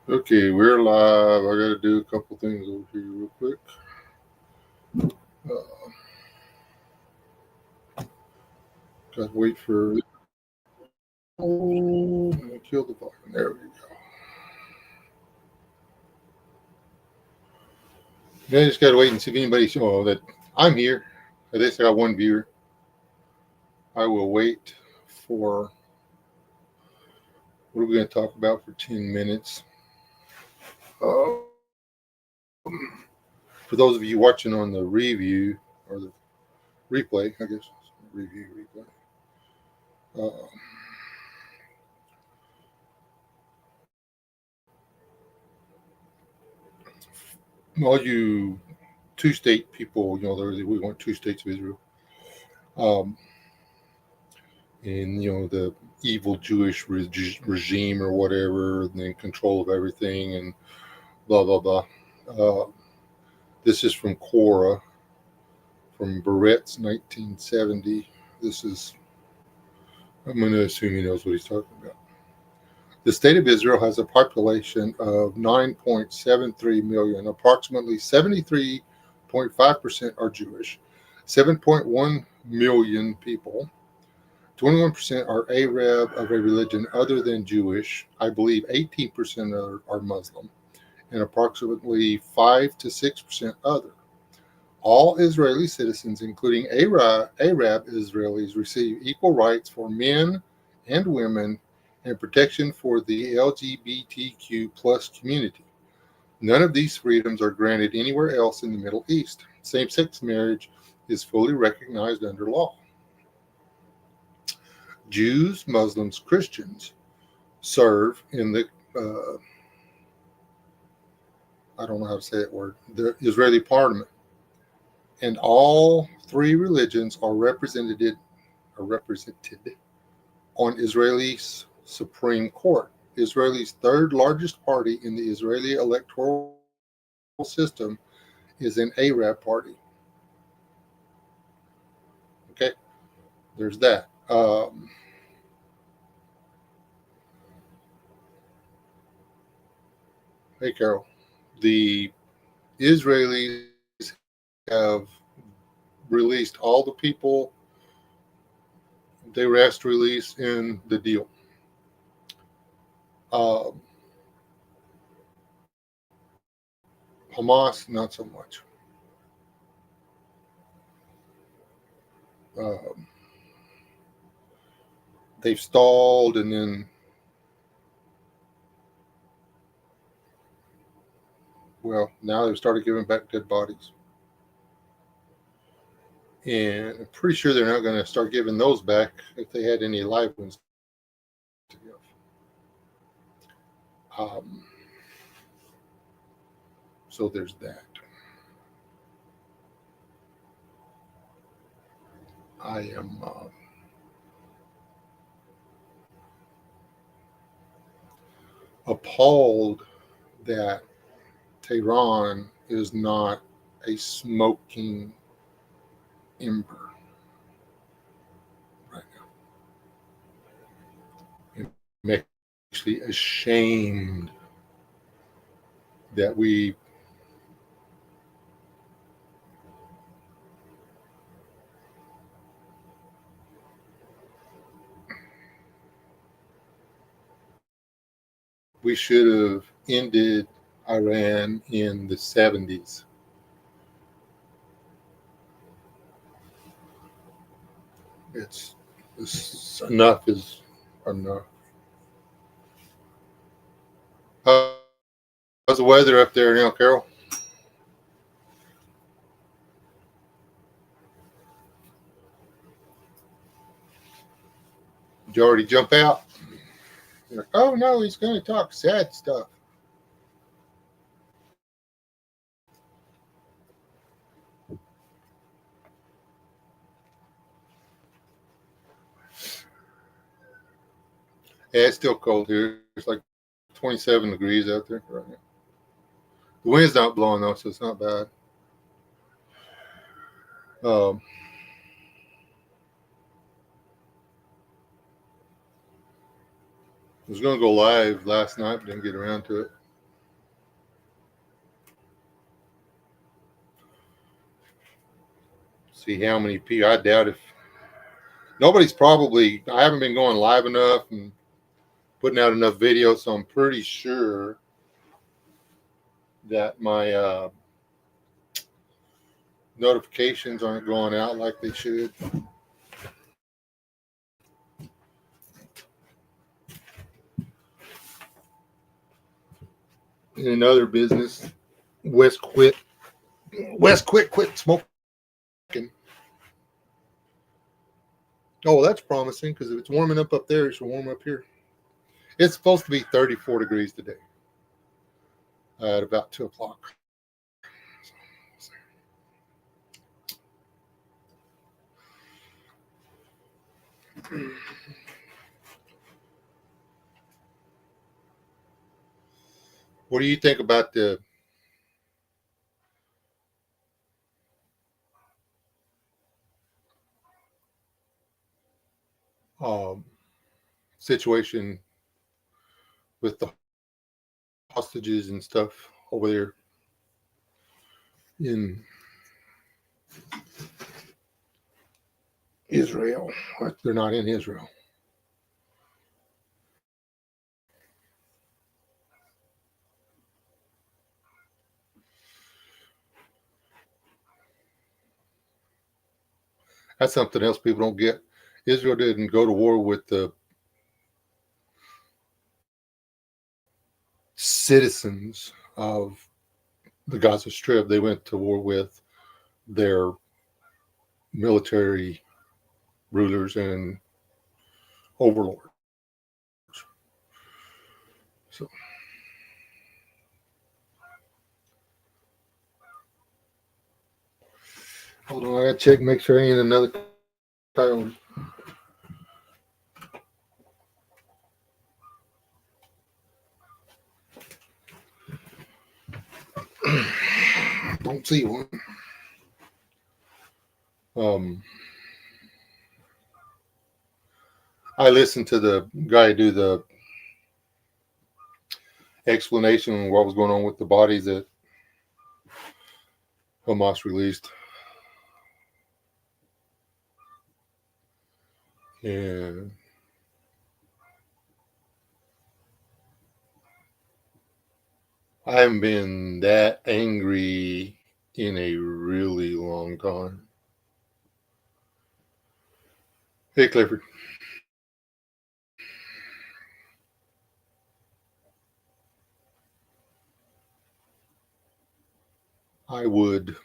Okay, we're live. I got to do a couple things over here real quick. Uh, got to wait for. Kill the volume. There we go. Now I just got to wait and see if anybody. Oh, that I'm here. At least I got one viewer. I will wait for. What are we going to talk about for 10 minutes? For those of you watching on the review or the replay, I guess review replay. Uh, all you two-state people, we want two states of Israel. Um, and the evil Jewish regime or whatever, and then control of everything, and blah blah blah. Uh, this is from Quora, from Barrett's 1970. This is, I'm going to assume he knows what he's talking about. The state of Israel has a population of 9.73 million. Approximately 73.5% are Jewish. 7.1 million people. 21% are Arab of a religion other than Jewish. I believe 18% are Muslim, and approximately 5 to 6% other. All Israeli citizens, including Arab Israelis, receive equal rights for men and women and protection for the LGBTQ plus community. None of these freedoms are granted anywhere else in the Middle East. Same-sex marriage is fully recognized under law. Jews, Muslims, Christians serve in the I don't know how to say that word, the Israeli parliament, and all three religions are represented on Israel's Supreme Court. Israel's third largest party in the Israeli electoral system is an Arab party. Okay, there's that. Hey, Carol. The Israelis have released all the people they were asked to release in the deal. Um, Hamas, not so much. Um, they've stalled, and then, well, now they've started giving back dead bodies. And I'm pretty sure they're not going to start giving those back if they had any live ones to give. Um, so there's that. I am appalled that Tehran is not a smoking ember right now. I'm actually ashamed that we should have ended Iran in the 70s. It's enough is enough. How's the weather up there now, Carol? Did you already jump out? You're like, oh no, he's going to talk sad stuff. Yeah, it's still cold here. It's like 27 degrees out there right now. The wind's not blowing though, so it's not bad. Um, I was going to go live last night, but didn't get around to it. See how many people. I doubt if nobody's probably. I haven't been going live enough and putting out enough videos, so I'm pretty sure that my notifications aren't going out like they should. In another business, West quit smoking. Oh, that's promising because if it's warming up there, it should warm up here. It's supposed to be 34 degrees today at about 2 o'clock. What do you think about the situation with the hostages and stuff over there in Israel? They're not in Israel. That's something else people don't get. Israel didn't go to war with the citizens of the Gaza Strip. They went to war with their military rulers and overlords. So, hold on, I gotta check, make sure I ain't another coyote. Don't see one. I listened to the guy do the explanation on what was going on with the bodies that Hamas released. And I haven't been that angry in a really long time. Hey, Clifford. I would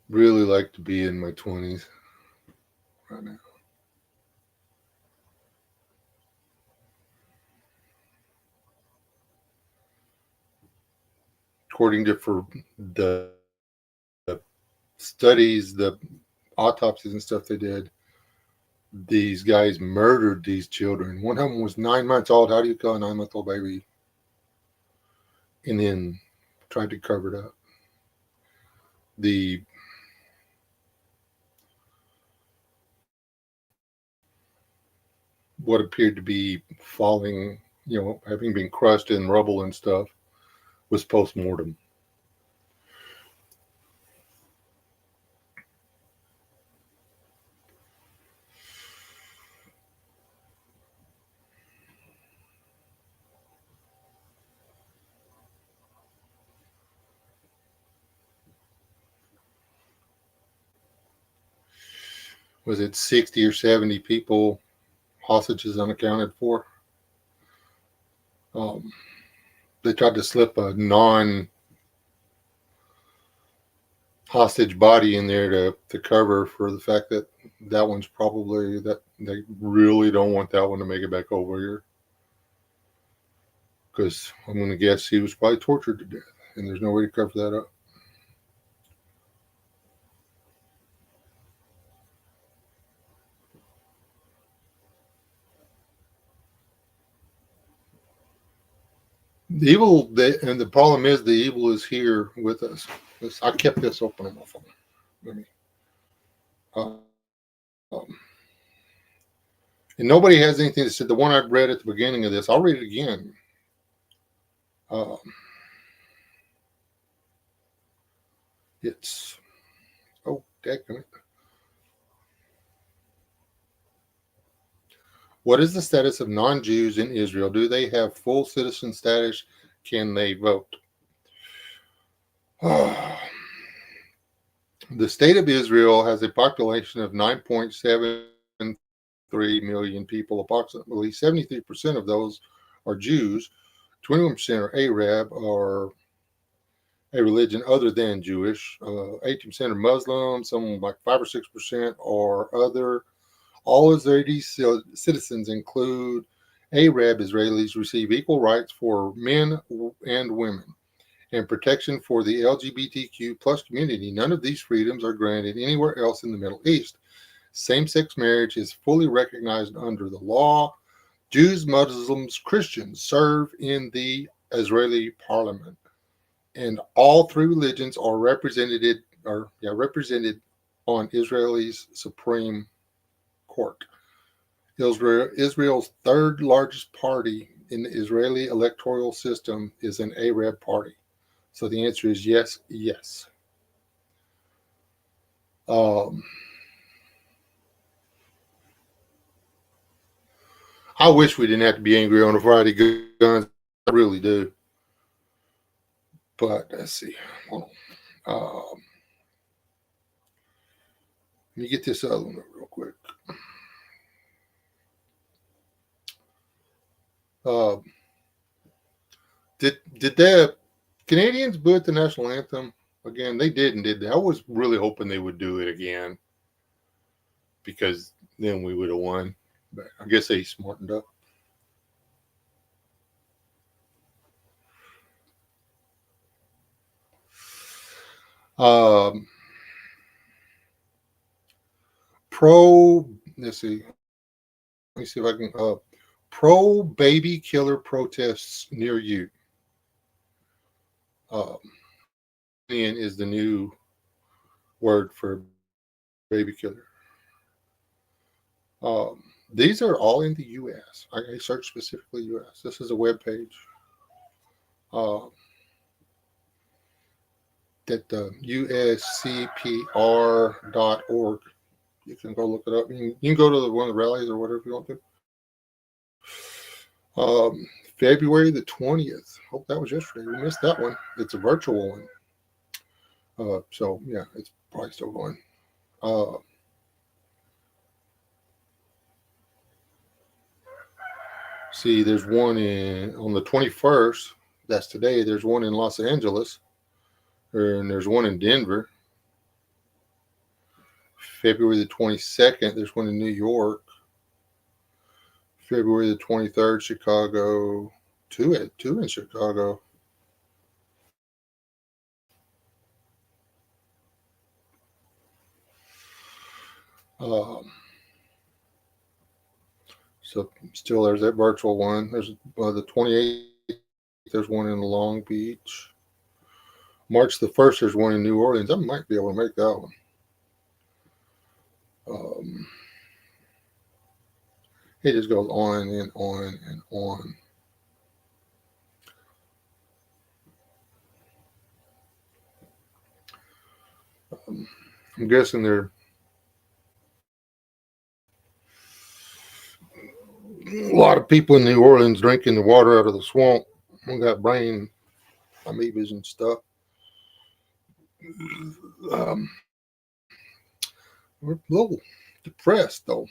really like to be in my 20s right now. According to the studies, the autopsies and stuff they did, these guys murdered these children. One of them was 9 months old. How do you kill a 9-month-old baby? And then tried to cover it up. The what appeared to be falling, having been crushed in rubble and stuff, was post-mortem. Was it 60 or 70 people, hostages unaccounted for? They tried to slip a non-hostage body in there to cover for the fact that one's probably, that they really don't want that one to make it back over here. Because I'm going to guess he was probably tortured to death, and there's no way to cover that up. The evil, and the problem is the evil is here with us. I kept this open on my phone. Let me. And nobody has anything to say. The one I read at the beginning of this, I'll read it again. It's, oh, dadgummit. What is the status of non-Jews in Israel? Do they have full citizen status? Can they vote? The state of Israel has a population of 9.73 million people. Approximately 73% of those are Jews, 21% are Arab or a religion other than Jewish, 18% are Muslim, some like 5 or 6% are other. All Israeli citizens, include Arab Israelis, receive equal rights for men and women and protection for the LGBTQ plus community. None of these freedoms are granted anywhere else in the Middle East. Same-sex marriage is fully recognized under the law. Jews, Muslims, Christians serve in the Israeli parliament, and all three religions are represented on Israel's Supreme Court. Israel's third largest party in the Israeli electoral system is an Arab party. So the answer is yes, yes. I wish we didn't have to be angry on a Friday guns. I really do. But let's see. Hold on. Let me get this other one real quick. Did the Canadians boo at the national anthem again? They didn't, did they? I was really hoping they would do it again because then we would have won. But I guess they smartened up. Um, let's see. Let me see if I can. Pro baby killer protests near you. Is the new word for baby killer. These are all in the U.S. I searched specifically U.S. This is a web page that uscpr.org. You can go look it up. You can go to one of the rallies or whatever you want to. February the 20th. Hope that was yesterday. We missed that one. It's a virtual one. So yeah, it's probably still going. See, there's one on the 21st. That's today. There's one in Los Angeles, and there's one in Denver. February the 22nd, there's one in New York. February the 23rd, Chicago. Two in Chicago. So still there's that virtual one. There's the 28th, there's one in Long Beach. March the 1st, there's one in New Orleans. I might be able to make that one. It just goes on and on and on. I'm guessing there a lot of people in New Orleans drinking the water out of the swamp. We got brain amoebas and stuff. We're a little depressed though.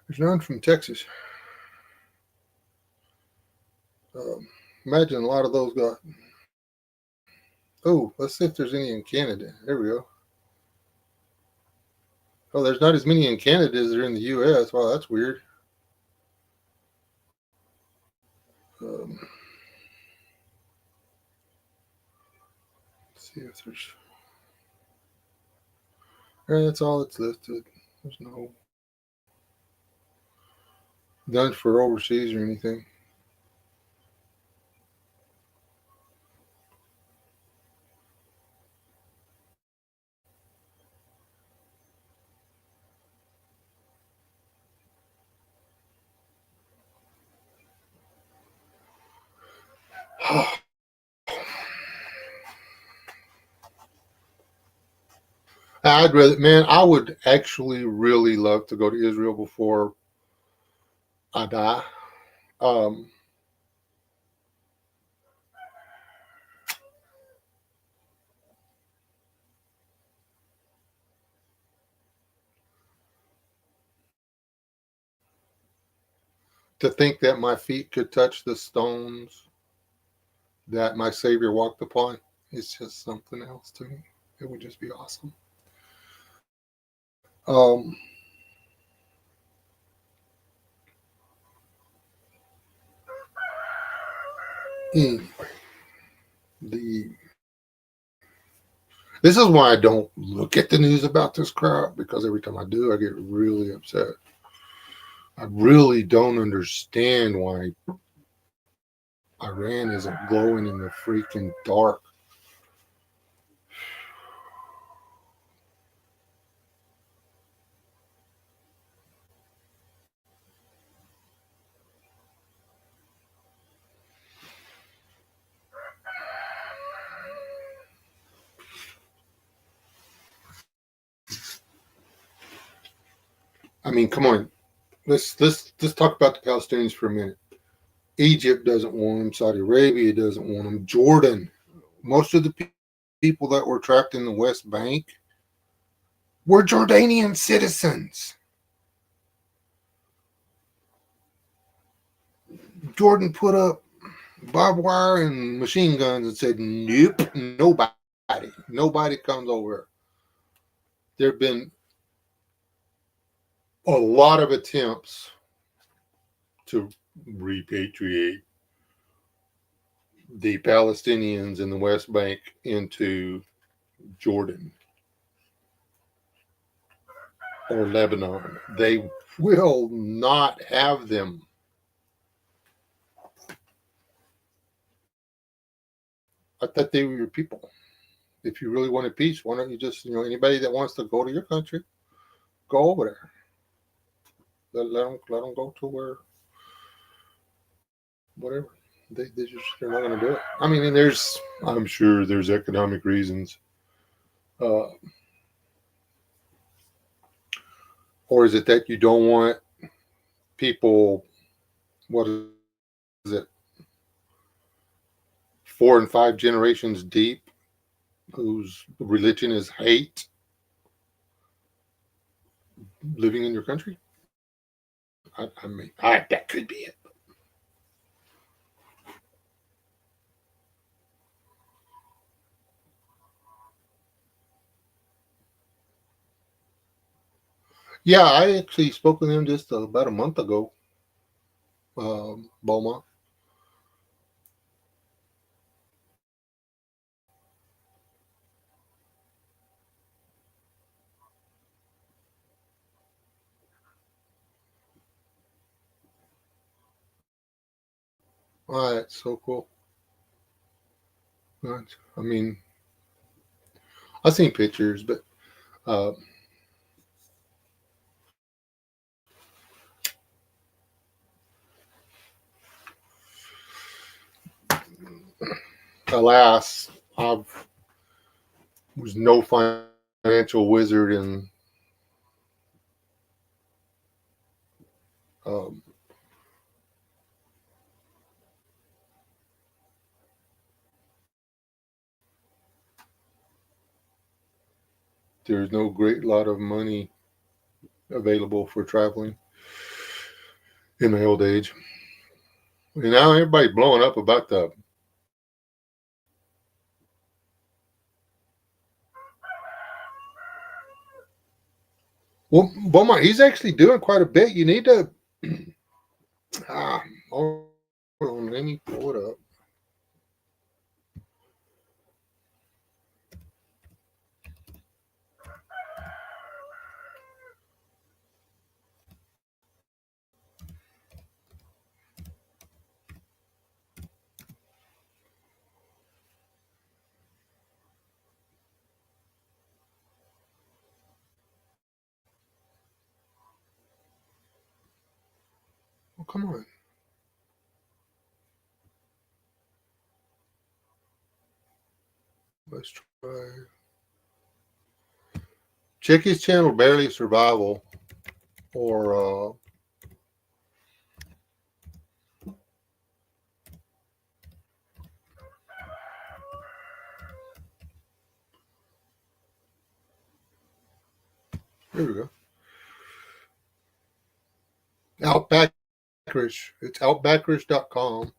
There's none from Texas. Imagine a lot of those got. Oh, let's see if there's any in Canada. There we go. Oh, there's not as many in Canada as there are in the U.S. Wow, that's weird. Let's see if there's. That's all it's listed. There's no none for overseas or anything. I'd rather, man, I would actually really love to go to Israel before I die. Um, to think that my feet could touch the stones that my Savior walked upon is just something else to me. It would just be awesome. Um, mm, the This is why I don't look at the news about this crap, because every time I do, I get really upset. I really don't understand why Iran isn't glowing in the freaking dark. I mean, come on. Let's talk about the Palestinians for a minute. Egypt doesn't want them. Saudi Arabia doesn't want them. Jordan. Most of the people that were trapped in the West Bank were Jordanian citizens. Jordan put up barbed wire and machine guns and said, "Nope, nobody comes over." There have been a lot of attempts to repatriate the Palestinians in the West Bank into Jordan or Lebanon. They will not have them. I thought they were your people. If you really wanted peace, why don't you just, anybody that wants to go to your country, go over there. Let them go to where, whatever. They're not going to do it. I mean, and I'm sure there's economic reasons. Uh, or is it that you don't want people, what is it, 4 and 5 generations deep, whose religion is hate, living in your country? I mean, that could be it. Yeah, I actually spoke with him just about a month ago, Beaumont. Oh, that's so cool. I mean, I've seen pictures, but uh, alas, I was no financial wizard, and um, there's no great lot of money available for traveling in my old age. And now everybody blowing up about the. Well, Beaumont, he's actually doing quite a bit. You need to. Ah, hold on, let me pull it up. Oh, come on. Let's try. Check his channel, Barely Survival, or here we go. Outbackerish. It's outbackerish.com.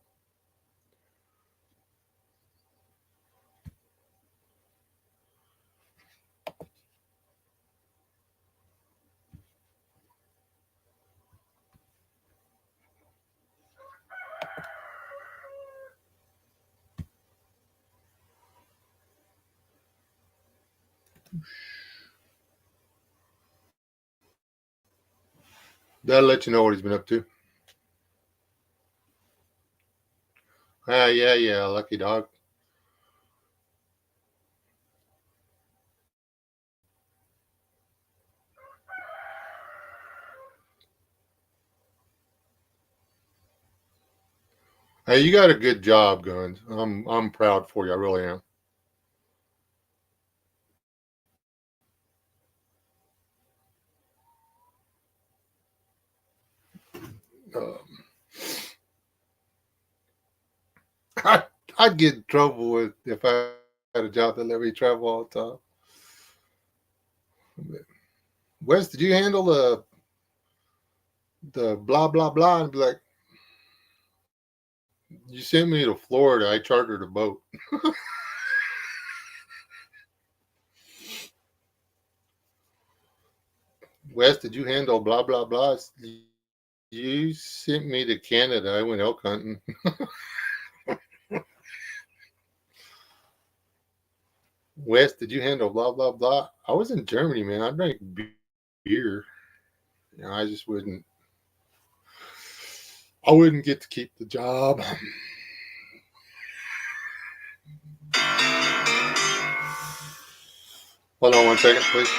That'll let you know what he's been up to. Yeah, lucky dog. Hey, you got a good job, Guns. I'm proud for you. I really am. Um, I, I'd get in trouble with if I had a job that let me travel all the time. Wes, did you handle the blah blah blah? And be like, you sent me to Florida. I chartered a boat. Wes, did you handle blah blah blah? You sent me to Canada. I went elk hunting. Wes, did you handle blah blah blah? I was in Germany, man. I drank beer. You know, I just wouldn't. I wouldn't get to keep the job. Hold on one second, please.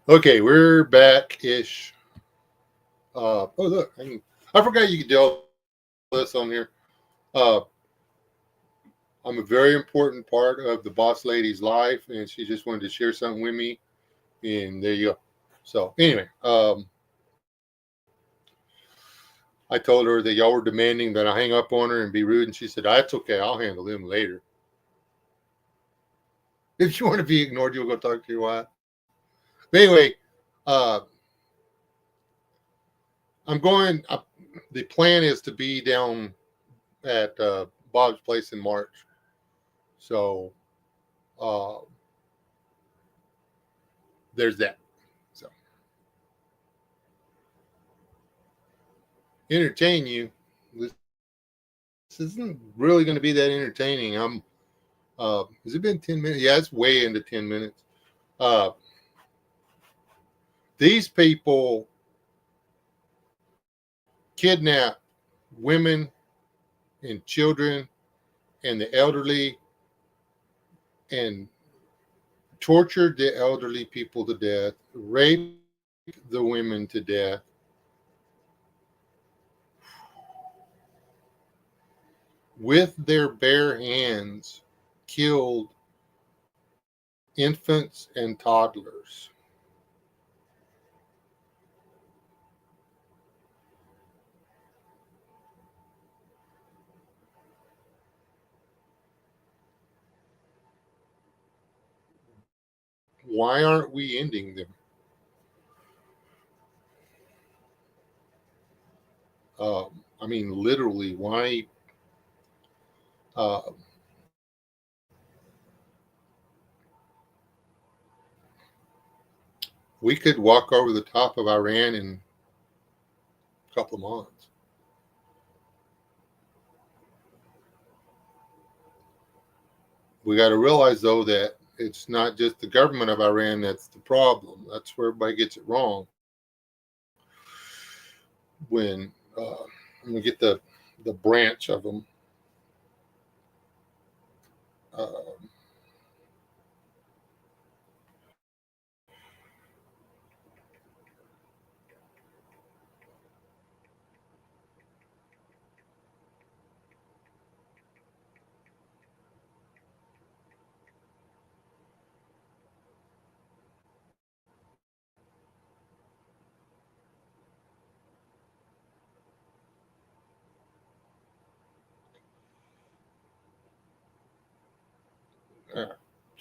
Okay, we're back-ish. Oh, look, I forgot you could do all this on here. Uh, I'm a very important part of the boss lady's life, and she just wanted to share something with me, and there you go. So, anyway, I told her that y'all were demanding that I hang up on her and be rude, and she said, "That's okay. I'll handle them later. If you want to be ignored, you'll go talk to your wife." But anyway, uh, I'm going. The plan is to be down at Bob's place in March. So uh, there's that. So entertain you. This isn't really going to be that entertaining. Has it been 10 minutes? Yeah, it's way into 10 minutes. Uh, these people kidnap women and children and the elderly and tortured the elderly people to death, raped the women to death, with their bare hands, killed infants and toddlers. Why aren't we ending them? I mean, literally, why? Uh, we could walk over the top of Iran in a couple of months. We got to realize, though, that it's not just the government of Iran that's the problem. That's where everybody gets it wrong. When I'm gonna get the branch of them. Uh,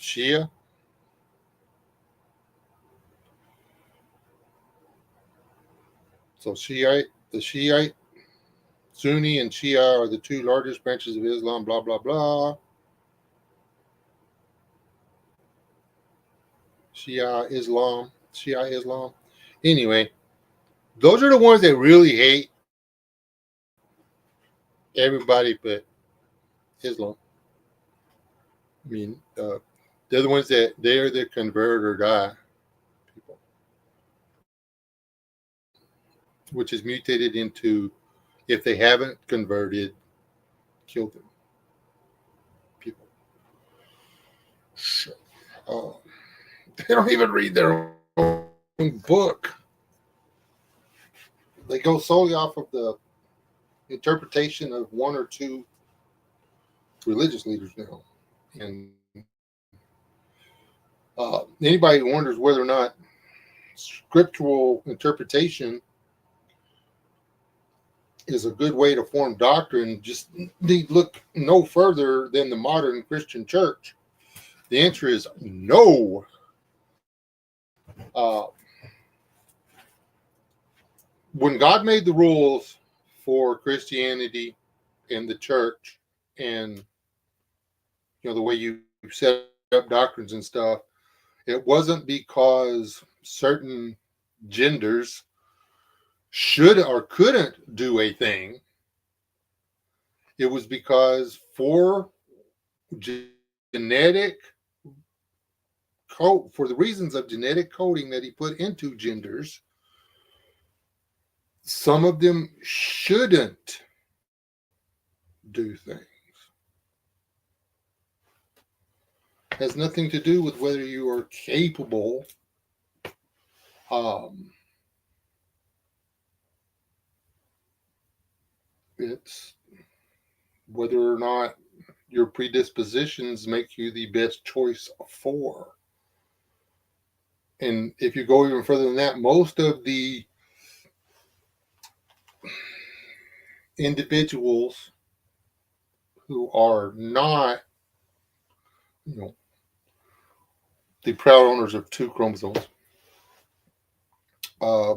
Shia. So Shiite, the Shiite, Sunni, and Shia are the two largest branches of Islam. Blah blah blah. Shia Islam. Anyway, those are the ones that really hate everybody but Islam. I mean, they're the ones that they're the convert or die people, which is mutated into if they haven't converted, kill them people. Uh, they don't even read their own book. They go solely off of the interpretation of one or two religious leaders now. And anybody who wonders whether or not scriptural interpretation is a good way to form doctrine, just need look no further than the modern Christian church. The answer is no. Uh, when God made the rules for Christianity and the church, and the way you set up doctrines and stuff, it wasn't because certain genders should or couldn't do a thing. It was because for genetic code, for the reasons of genetic coding that he put into genders, some of them shouldn't do things. It has nothing to do with whether you are capable Um, it's whether or not your predispositions make you the best choice for. And if you go even further than that, most of the individuals who are not, you know, the proud owners of two chromosomes, I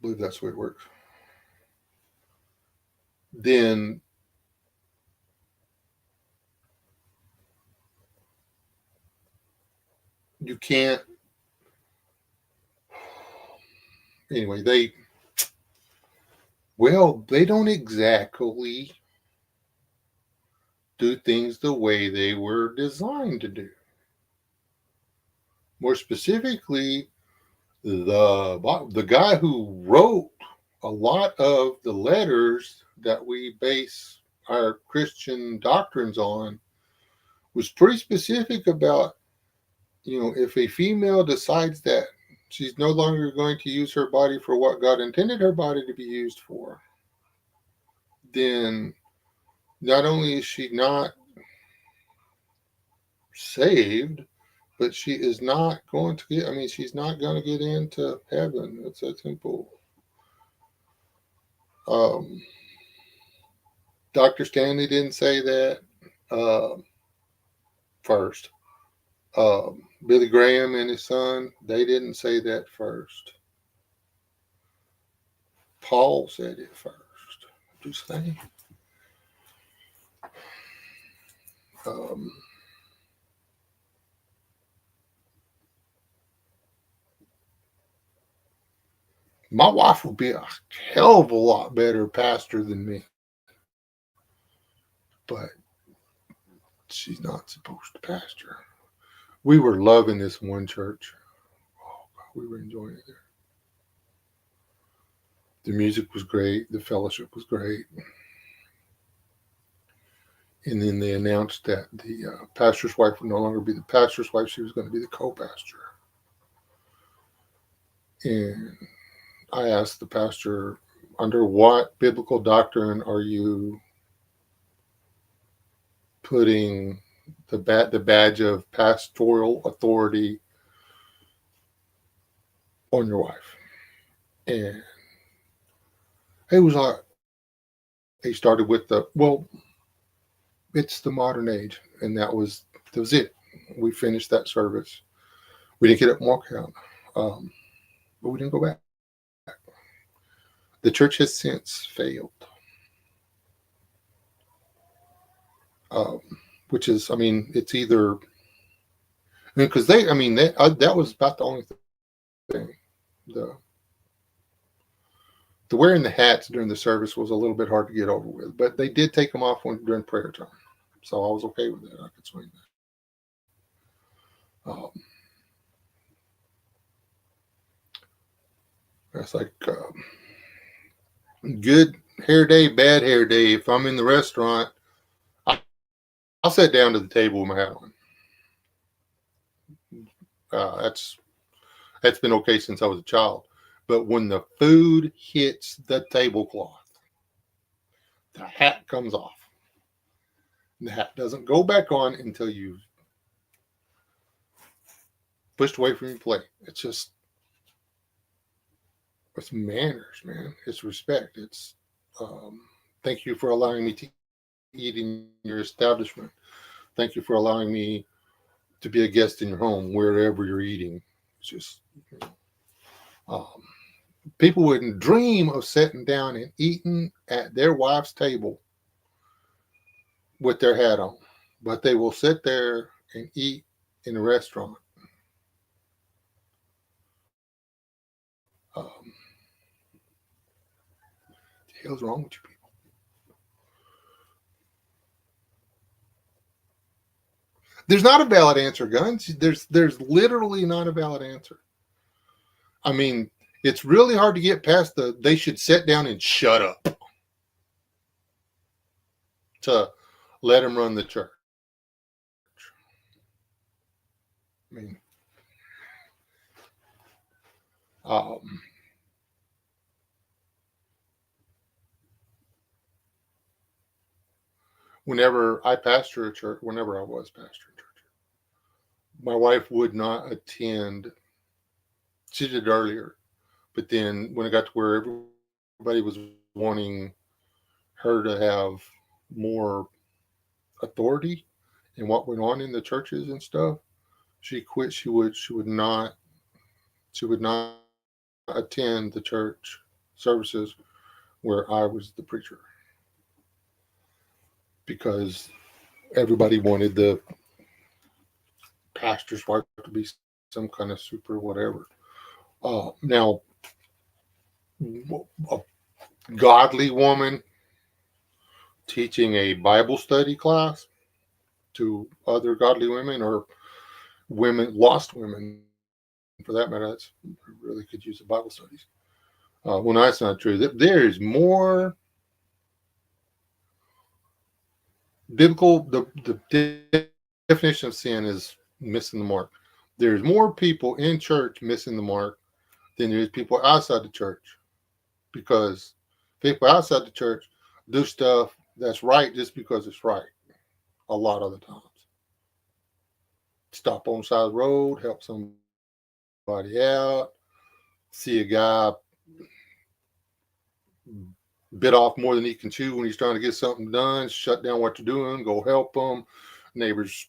believe that's the way it works, then you can't. Anyway, they don't exactly do things the way they were designed to do. More specifically, the guy who wrote a lot of the letters that we base our Christian doctrines on was pretty specific about, if a female decides that she's no longer going to use her body for what God intended her body to be used for, then not only is she not saved, but she is not going to get, she's not going to get into heaven. It's a simple. Um, Dr. Stanley didn't say that first. Billy Graham and his son, they didn't say that first. Paul said it first. Just saying. My wife will be a hell of a lot better pastor than me, but she's not supposed to pastor. We were loving this one church. Oh, God, we were enjoying it there. The music was great. The fellowship was great. And then they announced that the pastor's wife would no longer be the pastor's wife. She was going to be the co-pastor. And I asked the pastor, under what biblical doctrine are you putting the badge of pastoral authority on your wife? And it was like, he started with it's the modern age. And that was it. We finished that service. We didn't get up and walk out. But we didn't go back. The church has since failed. Which is, it's either, because that was about the only thing. The wearing the hats during the service was a little bit hard to get over with, but they did take them off during prayer time, so I was okay with that. I could swing that. That's like good hair day, bad hair day. If I'm in the restaurant, I'll sit down to the table with my hat on. That's been okay since I was a child. But when the food hits the tablecloth, the hat comes off. The hat doesn't go back on until you've pushed away from your plate. It's manners, man. It's respect. It's thank you for allowing me to eat in your establishment. Thank you for allowing me to be a guest in your home, wherever you're eating. It's just, people wouldn't dream of sitting down and eating at their wife's table with their hat on, but they will sit there and eat in a restaurant. What the hell's wrong with you people? There's not a valid answer, Guns. There's literally not a valid answer. It's really hard to get past they should sit down and shut up to let him run the church. Um, whenever I pastor a church, whenever I was pastoring church, my wife would not attend. She did earlier, but then when it got to where everybody was wanting her to have more authority in what went on in the churches and stuff, she quit. She would not attend the church services where I was the preacher because everybody wanted the pastor's wife to be some kind of super whatever. Now, a godly woman teaching a Bible study class to other godly women or women, lost women for that matter, that's really could use the Bible studies. Well, no, that's not true. There is more biblical. The definition of sin is missing the mark. There's more people in church missing the mark than there is people outside the church because people outside the church do stuff that's right just because it's right. A lot of the times, stop on the side of the road, help somebody out, see a guy bit off more than he can chew when he's trying to get something done, shut down what you're doing, go help them. Neighbor's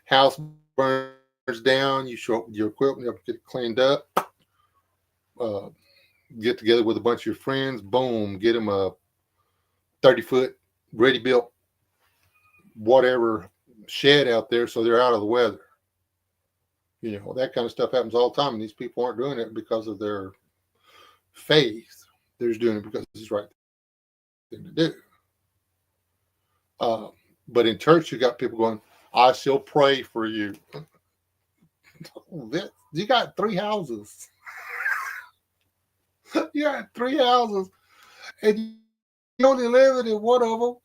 house burns down, you show up with your equipment, help get it cleaned up. Uh, get together with a bunch of your friends, boom, get them a 30-foot ready built whatever shed out there so they're out of the weather. That kind of stuff happens all the time, and these people aren't doing it because of their faith. They're just doing it because it's the right thing to do. But in church, you got people going, I shall pray for you. You got three houses. You got three houses, and you only live in one of them.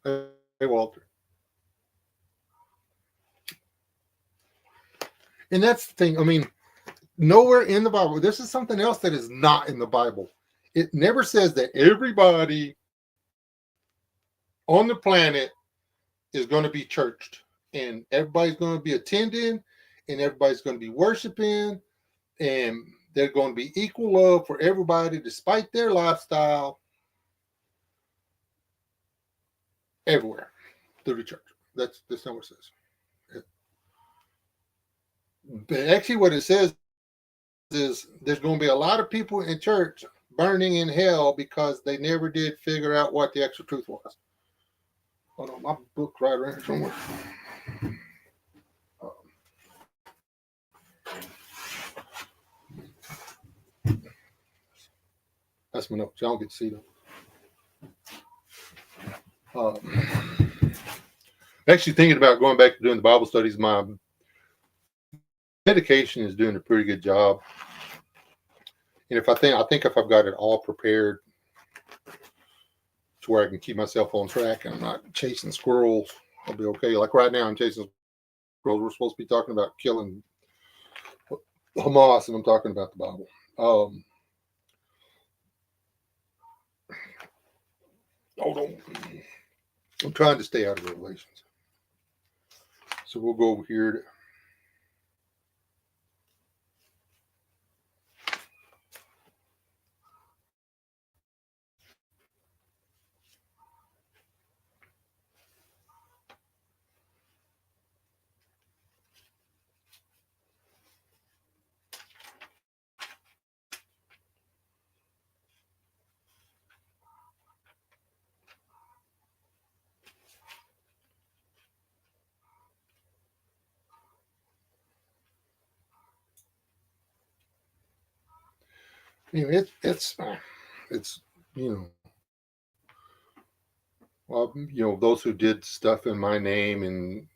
Hey, Walter. And that's the thing. I mean, nowhere in the Bible, this is something else that is not in the Bible. It never says that everybody on the planet is going to be churched and everybody's going to be attending and everybody's going to be worshiping and they're going to be equal love for everybody despite their lifestyle everywhere through the church. That's not what it says. But actually, what it says is there's going to be a lot of people in church burning in hell because they never did figure out what the actual truth was. Hold on, my book right around here somewhere. That's my notes. Y'all get to see them. Actually, thinking about going back to doing the Bible studies, my medication is doing a pretty good job. And I think if I've got it all prepared to where I can keep myself on track and I'm not chasing squirrels, I'll be okay. Like right now, I'm chasing squirrels. We're supposed to be talking about killing Hamas, and I'm talking about the Bible. Hold on. I'm trying to stay out of Revelations. So we'll go over here to it's those who did stuff in my name and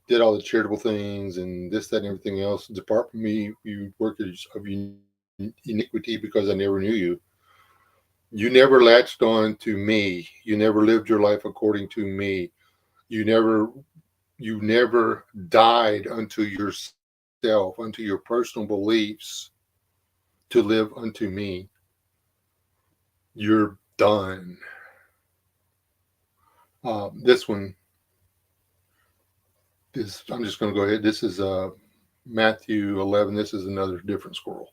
did all the charitable things and this, that, and everything else. Depart from me, you workers of iniquity, because I never knew you. You never latched on to me. You never lived your life according to me. You never you never died unto yourself, unto your personal beliefs to live unto me. You're done. This one is, I'm just going to go ahead. This is Matthew 11. This is another different scroll.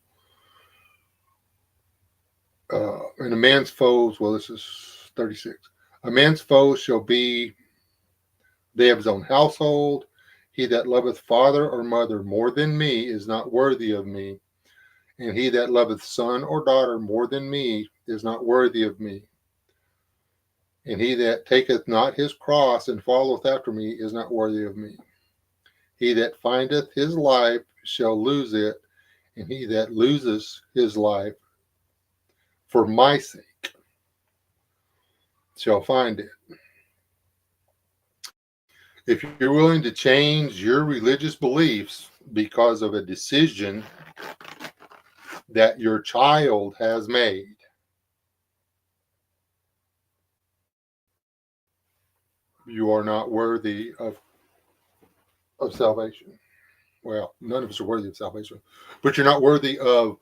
And a man's foes, well, this is 36. A man's foes shall be they of his own household. He that loveth father or mother more than me is not worthy of me. And he that loveth son or daughter more than me is not worthy of me. And he that taketh not his cross and followeth after me is not worthy of me. He that findeth his life shall lose it, and he that loses his life for my sake shall find it. If you're willing to change your religious beliefs because of a decision that your child has made, you are not worthy of salvation. Well, none of us are worthy of salvation, but you're not worthy of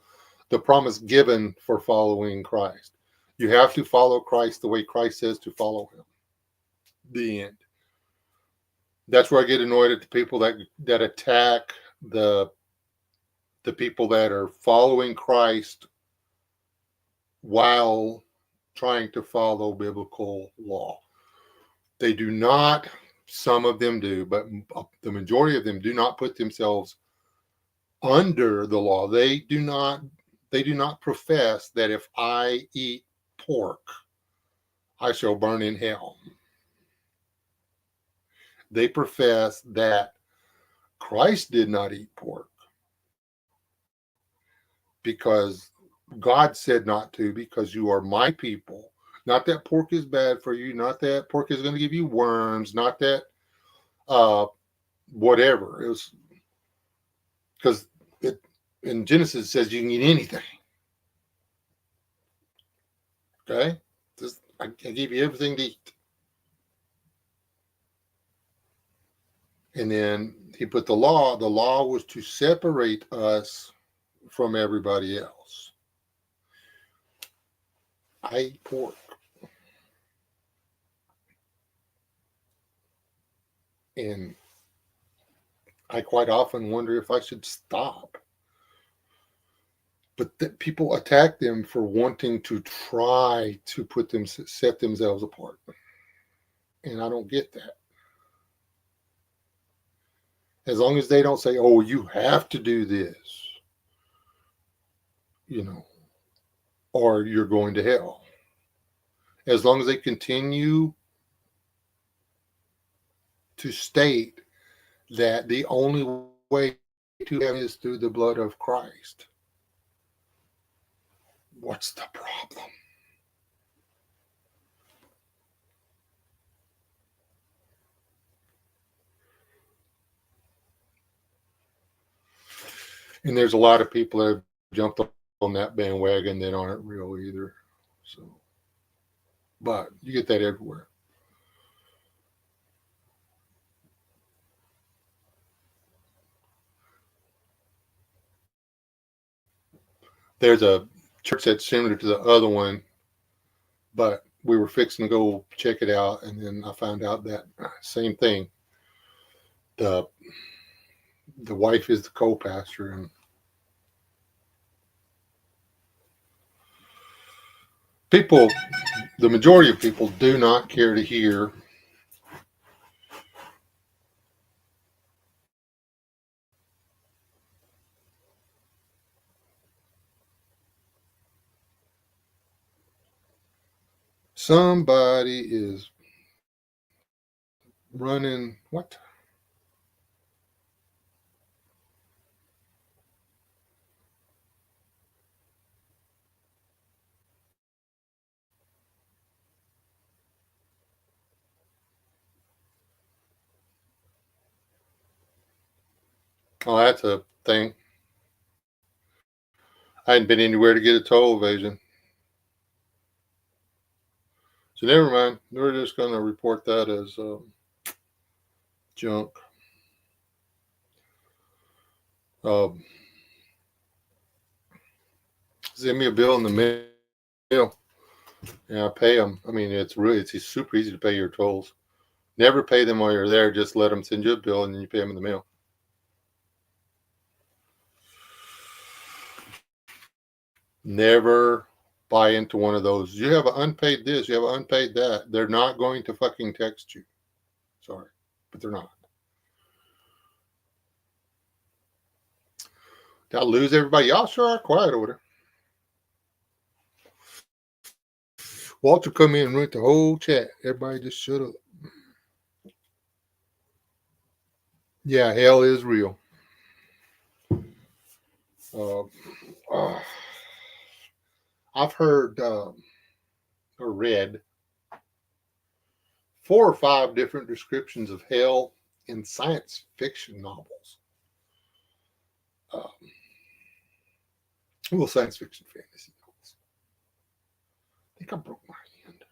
the promise given for following Christ. You have to follow Christ the way Christ says to follow him. The end. That's where I get annoyed at the people that attack the people that are following Christ while trying to follow biblical law. They do not, some of them do, but the majority of them do not put themselves under the law. They do not profess that if I eat pork, I shall burn in hell. They profess that Christ did not eat pork because God said not to, because you are my people. Not that pork is bad for you, not that pork is going to give you worms, not that whatever. It was because it in Genesis it says you can eat anything. Okay? Just, I give you everything to eat. And then he put the law. The law was to separate us from everybody else. I eat pork. And I quite often wonder if I should stop. But people attack them for wanting to try to set themselves apart. And I don't get that. As long as they don't say, oh, you have to do this, you know, or you're going to hell. As long as they continue to state that the only way to heaven is through the blood of Christ, what's the problem? And there's a lot of people that have jumped on that bandwagon that aren't real either. So, but you get that everywhere. There's a church that's similar to the other one, but we were fixing to go check it out, and then I found out that same thing. The the wife is the co-pastor, and people, the majority of people, do not care to hear somebody is running what. Oh, that's a thing. I hadn't been anywhere to get a toll evasion. So never mind. We're just going to report that as junk. Send me a bill in the mail, and I pay them. I mean, it's super easy to pay your tolls. Never pay them while you're there. Just let them send you a bill, and then you pay them in the mail. Never buy into one of those. You have an unpaid this, you have an unpaid that. They're not going to fucking text you. Sorry, but they're not. Did I lose everybody? Y'all sure are quiet over there. Walter come in and ruined the whole chat. Everybody just shut up. Yeah, hell is real. I've heard or read 4 or 5 different descriptions of hell in science fiction novels. Well, science fiction fantasy novels. I think I broke my hand.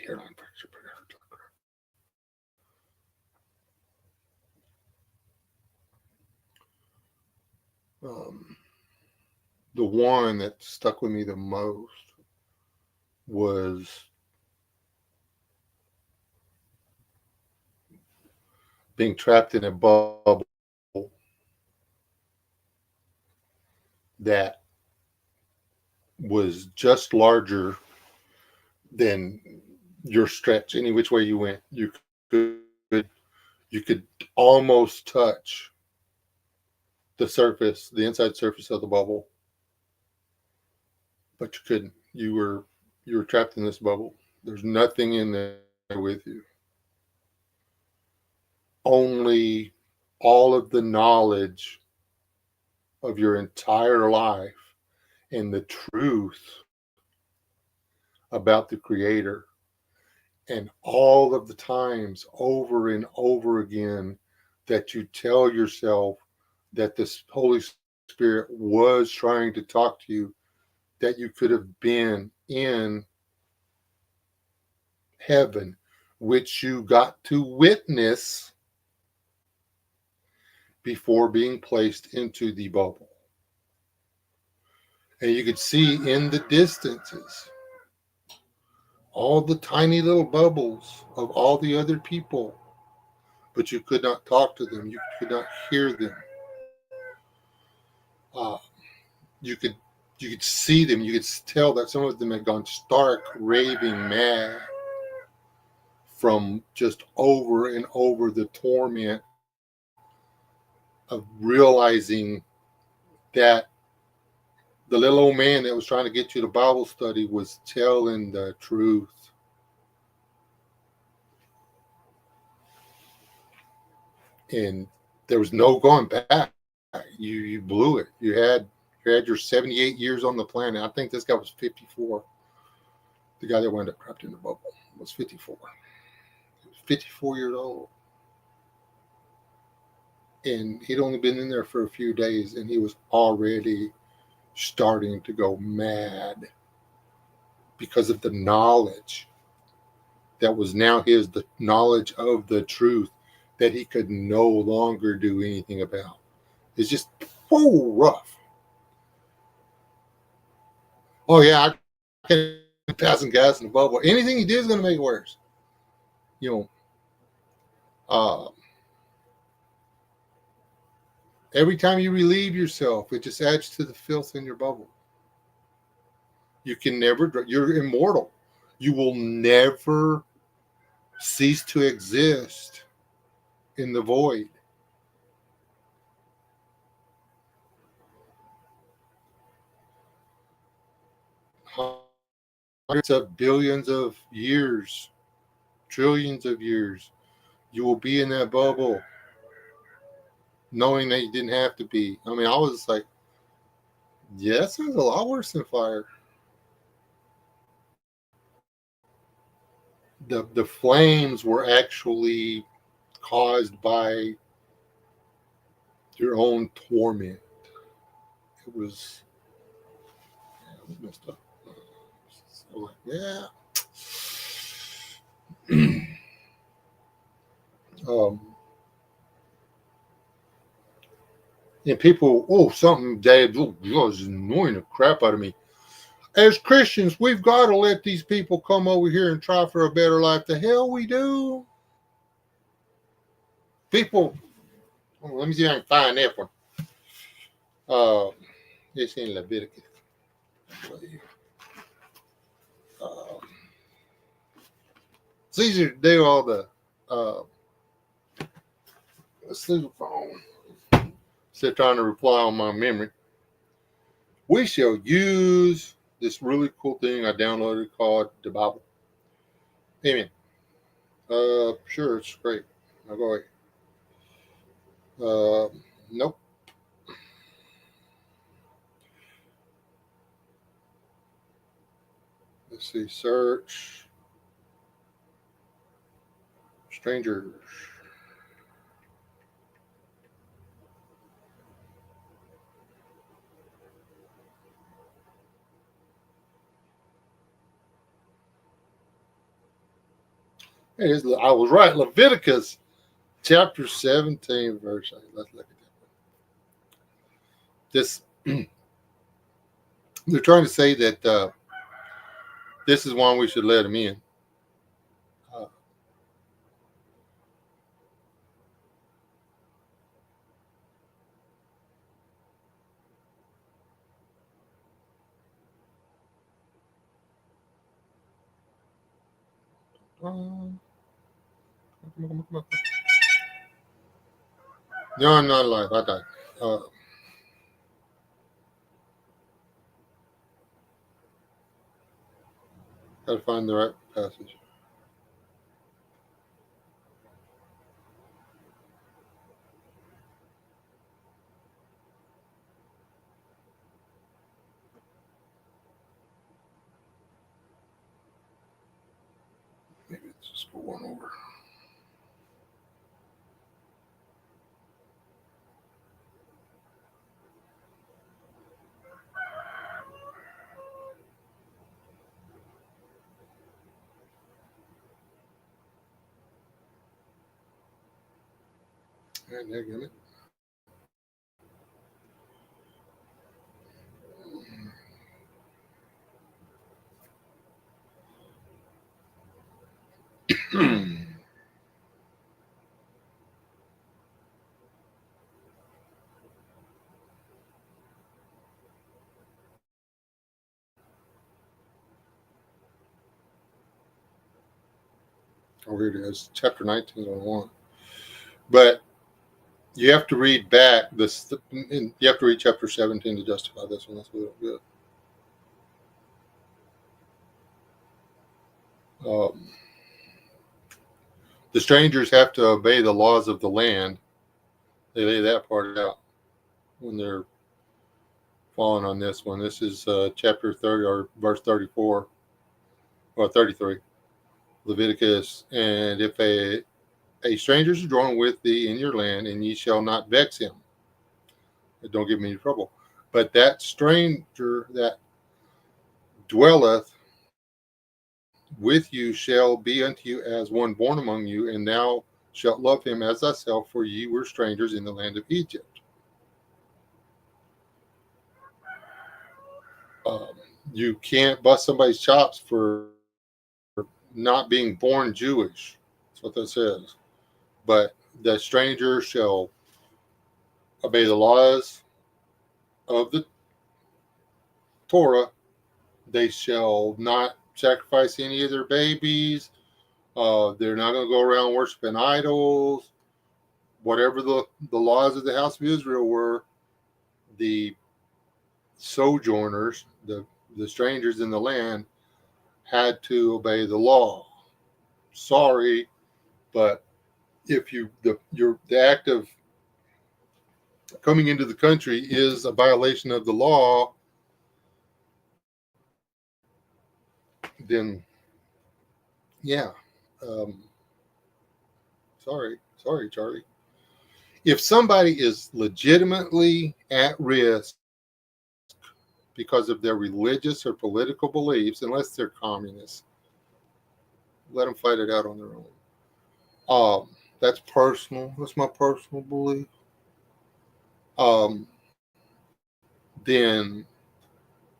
Hairline fracture. The one that stuck with me the most was being trapped in a bubble that was just larger than your stretch. Any which way you went, you could almost touch the surface, the inside surface of the bubble, but you couldn't. You were trapped in this bubble. There's nothing in there with you. Only all of the knowledge of your entire life and the truth about the Creator, and all of the times over and over again that you tell yourself that this Holy Spirit was trying to talk to you, that you could have been in heaven, which you got to witness before being placed into the bubble. And you could see in the distances all the tiny little bubbles of all the other people, but you could not talk to them. You could not hear them. You could see them. You could tell that some of them had gone stark, raving mad from just over and over the torment of realizing that the little old man that was trying to get you to Bible study was telling the truth. And there was no going back. You blew it. You had your 78 years on the planet. I think this guy was 54. The guy that wound up trapped in the bubble was 54. He was 54 years old. And he'd only been in there for a few days, and he was already starting to go mad because of the knowledge that was now his, the knowledge of the truth that he could no longer do anything about. It's just rough. Oh yeah, I can passing gas in the bubble. Anything you do is going to make it worse. Every time you relieve yourself, it just adds to the filth in your bubble. You can never, you're immortal. You will never cease to exist in the void. Hundreds of billions of years, trillions of years, you will be in that bubble, knowing that you didn't have to be. I mean, I was like, yeah, that sounds a lot worse than fire. The flames were actually caused by your own torment. It was messed up. So like, yeah. um, and people, something, Dad, was annoying the crap out of me. As Christians, we've got to let these people come over here and try for a better life. The hell we do. People, let me see if I can find that one. It's in Leviticus. Uh, it's easier to do all the through the phone. Instead of trying to reply on my memory. We shall use this really cool thing I downloaded called the Bible. Amen. Sure, it's great. I'll go ahead. Nope. Let's see. Search. Strangers. It is, I was right. Leviticus chapter 17, verse 8. Let's look at that. This, they're trying to say that this is why we should let them in. Come on. No, I'm not alive. I died. Gotta find the right passage. Maybe it's just go one over. And there, get it. Oh, here it is. Chapter 19 on 1. But you have to read back this. You have to read chapter 17 to justify this one. That's a little good. The strangers have to obey the laws of the land. They lay that part out when they're falling on this one. This is chapter 30 or verse 34 or 33, Leviticus. And if a stranger is dwelling with thee in your land, and ye shall not vex him, don't give me any trouble. But that stranger that dwelleth with you shall be unto you as one born among you, and thou shalt love him as thyself, for ye were strangers in the land of Egypt. You can't bust somebody's chops for not being born Jewish. That's what that says. But the stranger shall obey the laws of the Torah. They shall not sacrifice any of their babies. They're not going to go around worshiping idols. Whatever the laws of the house of Israel were, the sojourners, the strangers in the land, had to obey the law. Sorry, but if the act of coming into the country is a violation of the law, then yeah, sorry. Sorry, Charlie. If somebody is legitimately at risk because of their religious or political beliefs, unless they're communists, let them fight it out on their own. That's personal. That's my personal belief. Then,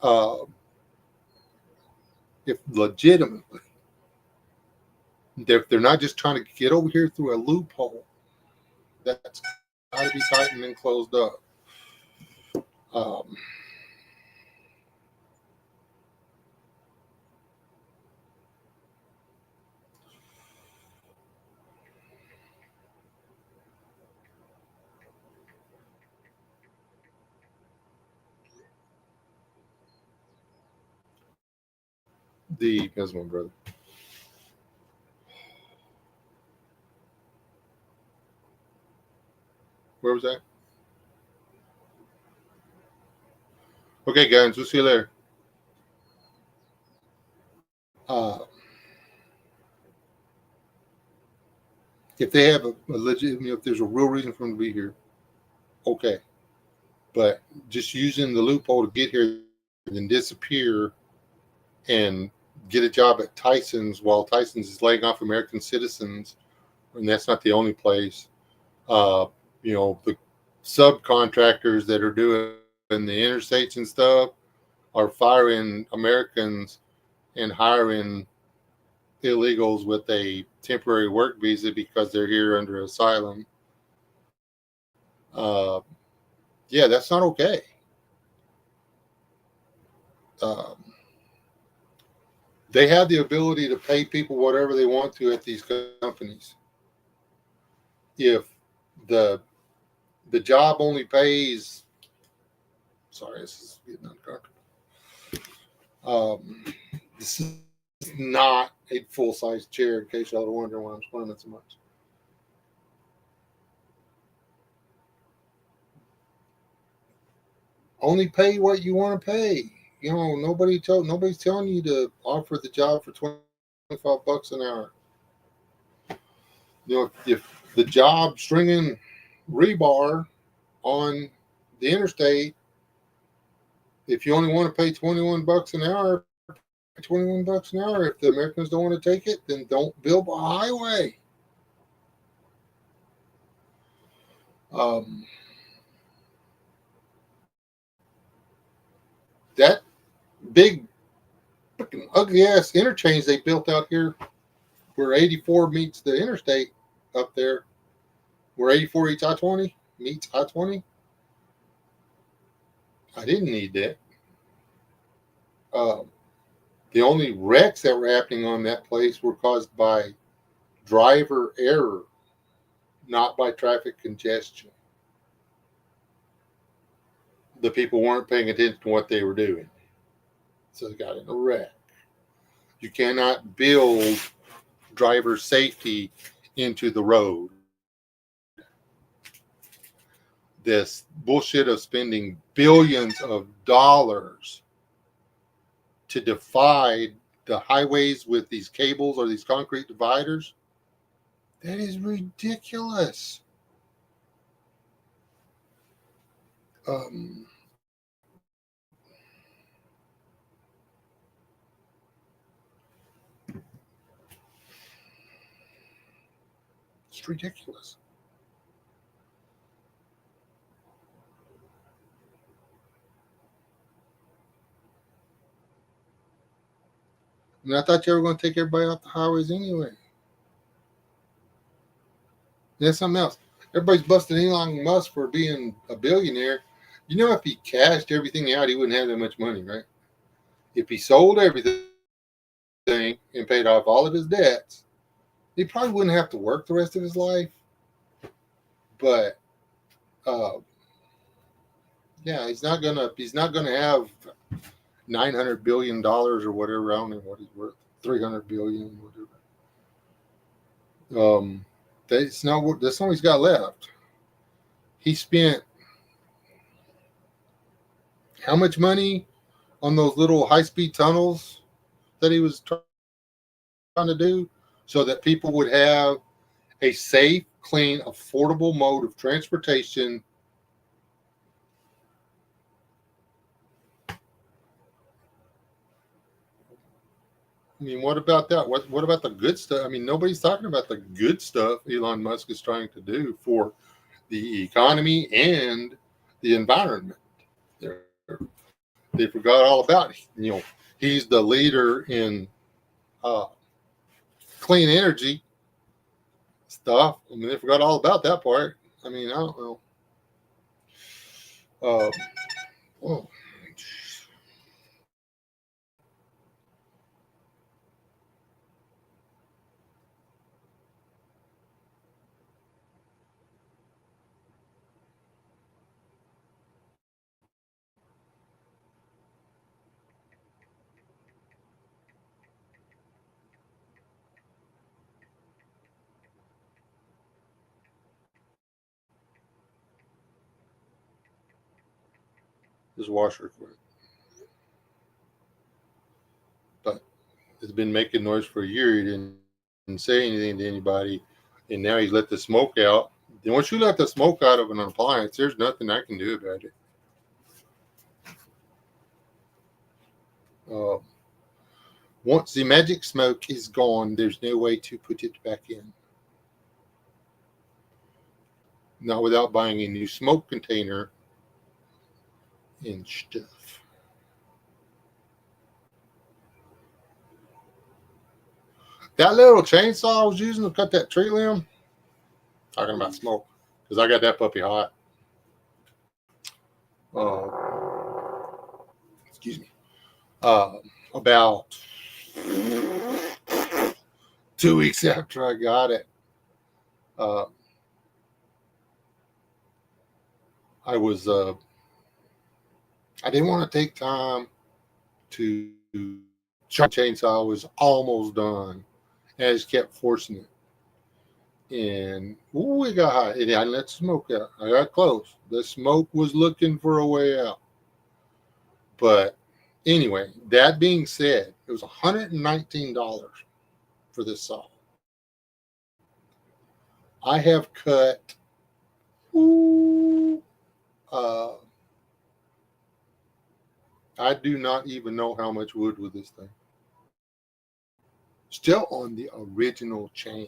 uh, if legitimately, if they're not just trying to get over here through a loophole, that's got to be tightened and closed up. Um, that's my brother. Where was that? Okay, guys, we'll see you later. Uh, if they have a legit, if there's a real reason for them to be here, okay. But just using the loophole to get here and then disappear and get a job at Tyson's while Tyson's is laying off American citizens, and that's not the only place. Uh, the subcontractors that are doing the interstates and stuff are firing Americans and hiring illegals with a temporary work visa because they're here under asylum. Yeah, that's not okay. Um, they have the ability to pay people whatever they want to at these companies. If the job only pays, sorry, this is getting uncomfortable. This is not a full size chair. In case y'all are wondering why I'm squirming so much. Only pay what you want to pay. Nobody's telling you to offer the job for $25 an hour. If the job stringing rebar on the interstate, if you only want to pay $21 an hour, $21 an hour. If the Americans don't want to take it, then don't build a highway. That big freaking ugly ass interchange they built out here where 84 meets the interstate up there, where 84 meets I-20. I didn't need that. The only wrecks that were happening on that place were caused by driver error, not by traffic congestion. The people weren't paying attention to what they were doing, so they got in a wreck. You cannot build driver safety into the road. This bullshit of spending billions of dollars to divide the highways with these cables or these concrete dividers, that is ridiculous. It's ridiculous. And I thought you were going to take everybody off the highways anyway. That's something else. Everybody's busting Elon Musk for being a billionaire. If he cashed everything out, he wouldn't have that much money, right? If he sold everything and paid off all of his debts, he probably wouldn't have to work the rest of his life. But yeah, he's not gonna have $900 billion or whatever. I don't know what he's worth. $300 billion, whatever. That's not what he's got left. He spent how much money on those little high-speed tunnels that he was trying to do so that people would have a safe, clean, affordable mode of transportation. I mean, what about that? What about the good stuff? I mean, nobody's talking about the good stuff Elon Musk is trying to do for the economy and the environment. They're, they forgot all about it. He's the leader in uh, clean energy stuff. I mean, they forgot all about that part. I mean, I don't know. Uh, oh, his washer quit, but it's been making noise for a year. He didn't say anything to anybody, and now he's let the smoke out. And once you let the smoke out of an appliance, there's nothing I can do about it. Uh, Once the magic smoke is gone, there's no way to put it back in. Not without buying a new smoke container and stuff. That little chainsaw I was using to cut that tree limb, talking about smoke, because I got that puppy hot. Uh, excuse me. About 2 weeks after I got it, uh, I was I didn't want to take time to sharp chainsaw. I was almost done. And I just kept forcing it. And ooh, it got hot. And I let smoke out. I got close. The smoke was looking for a way out. But anyway, that being said, it was $119 for this saw. I have cut uh, I do not even know how much wood with this thing. Still on the original chain.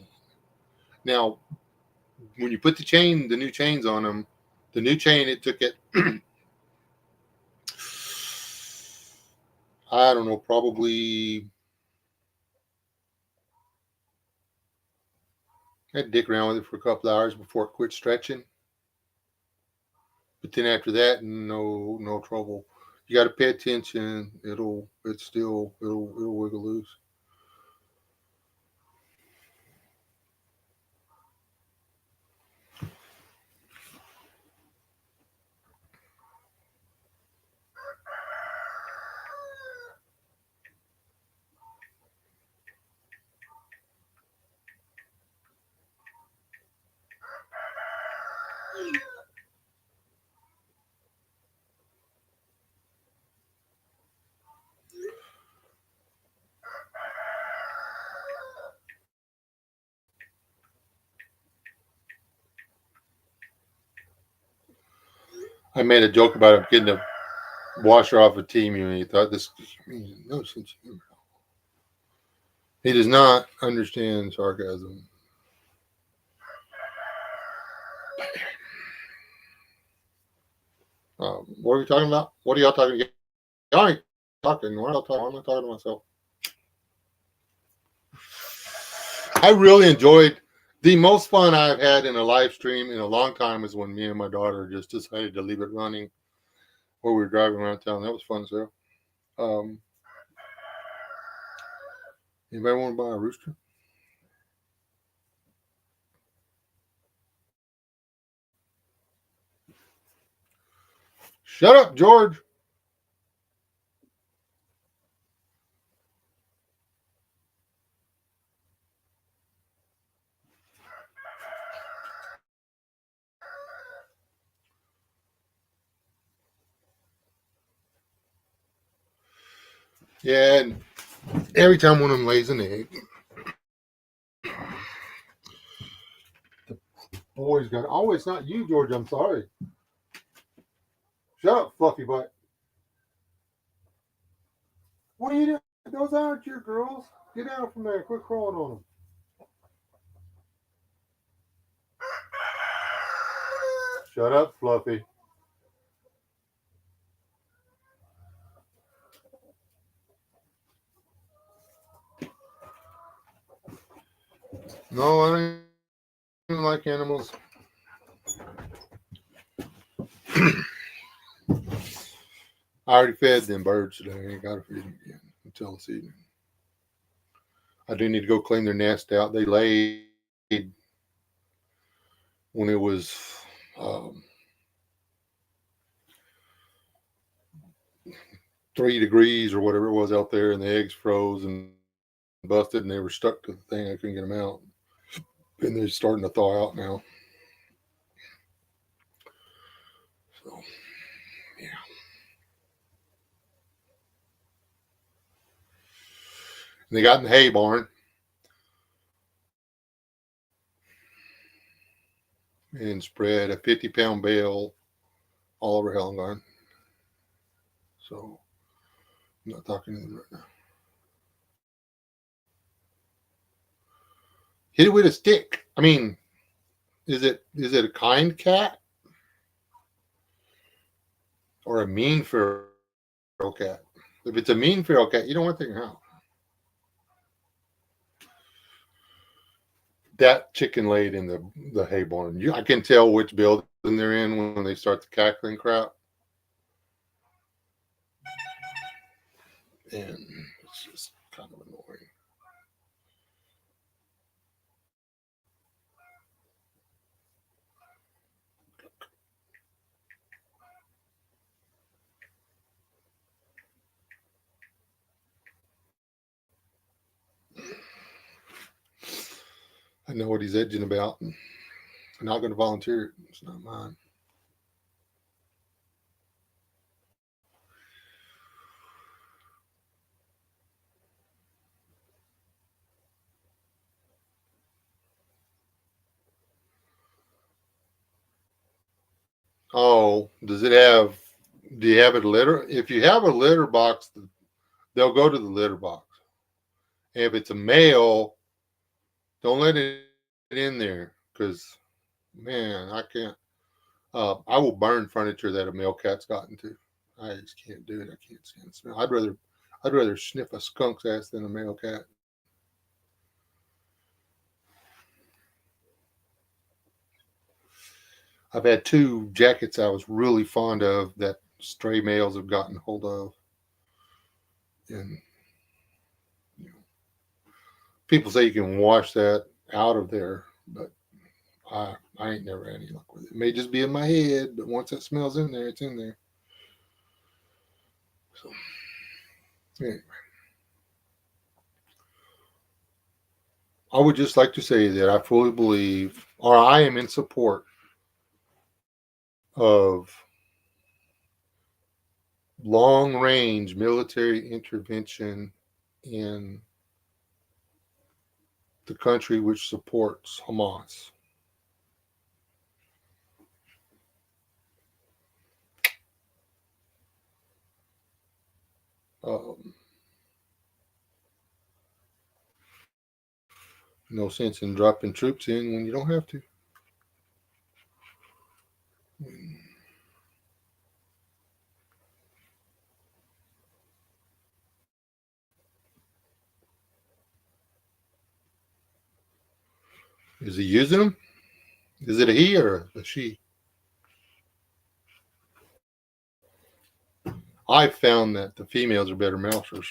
Now, when you put the new chains on them, the new chain, it took it, I don't know, probably, I had to dick around with it for a couple hours before it quit stretching. But then after that, no trouble. You got to pay attention. It'll wiggle loose. I made a joke about him getting a washer off a Temu, and he thought this means no sense of humor. He does not understand sarcasm. What are we talking about? What are y'all talking about? Y'all ain't talking. Why am I talking to myself? I really enjoyed the most fun I've had in a live stream in a long time is when me and my daughter just decided to leave it running while we were driving around town. That was fun as hell. Anybody want to buy a rooster? Shut up, George. Yeah, and every time one of them lays an egg, Always got. Oh, it's not you, George. I'm sorry. Shut up, fluffy butt. What are you doing? Those aren't your girls. Get out from there. Quit crawling on them. Shut up, Fluffy. No, I don't even like animals. I already fed them birds today. I ain't got to feed them again until this evening. I do need to go clean their nest out. They laid when it was um, 3 degrees or whatever it was out there, and the eggs froze and busted, and they were stuck to the thing. I couldn't get them out, and they're starting to thaw out now. So, yeah. And they got in the hay barn and spread a 50-pound bale all over Helen Garden. So I'm not talking to them right now. Hit it with a stick. I mean, is it a kind cat or a mean feral cat? If it's a mean feral cat, you don't want to take it out. That chicken laid in the hay barn. I can tell which building they're in when they start the cackling crap. And it's just kind of annoying. I know what he's edging about. I'm not going to volunteer it. It's not mine. Oh, does it have? Do you have a litter? If you have a litter box, they'll go to the litter box. If it's a male, don't let it in there because, man, I can't. I will burn furniture that a male cat's gotten to. I just can't do it. I can't stand the smell. I'd rather sniff a skunk's ass than a male cat. I've had 2 jackets I was really fond of that stray males have gotten hold of, and you know, people say you can wash that out of there, but I ain't never had any luck with it. It may just be in my head, but once that smell's in there, it's in there. So anyway, I would just like to say that I fully believe, or I am in support of long range military intervention in the country which supports Hamas. Um, no sense in dropping troops in when you don't have to. Is he using them? Is it a he or a she? I've found that the females are better mousers.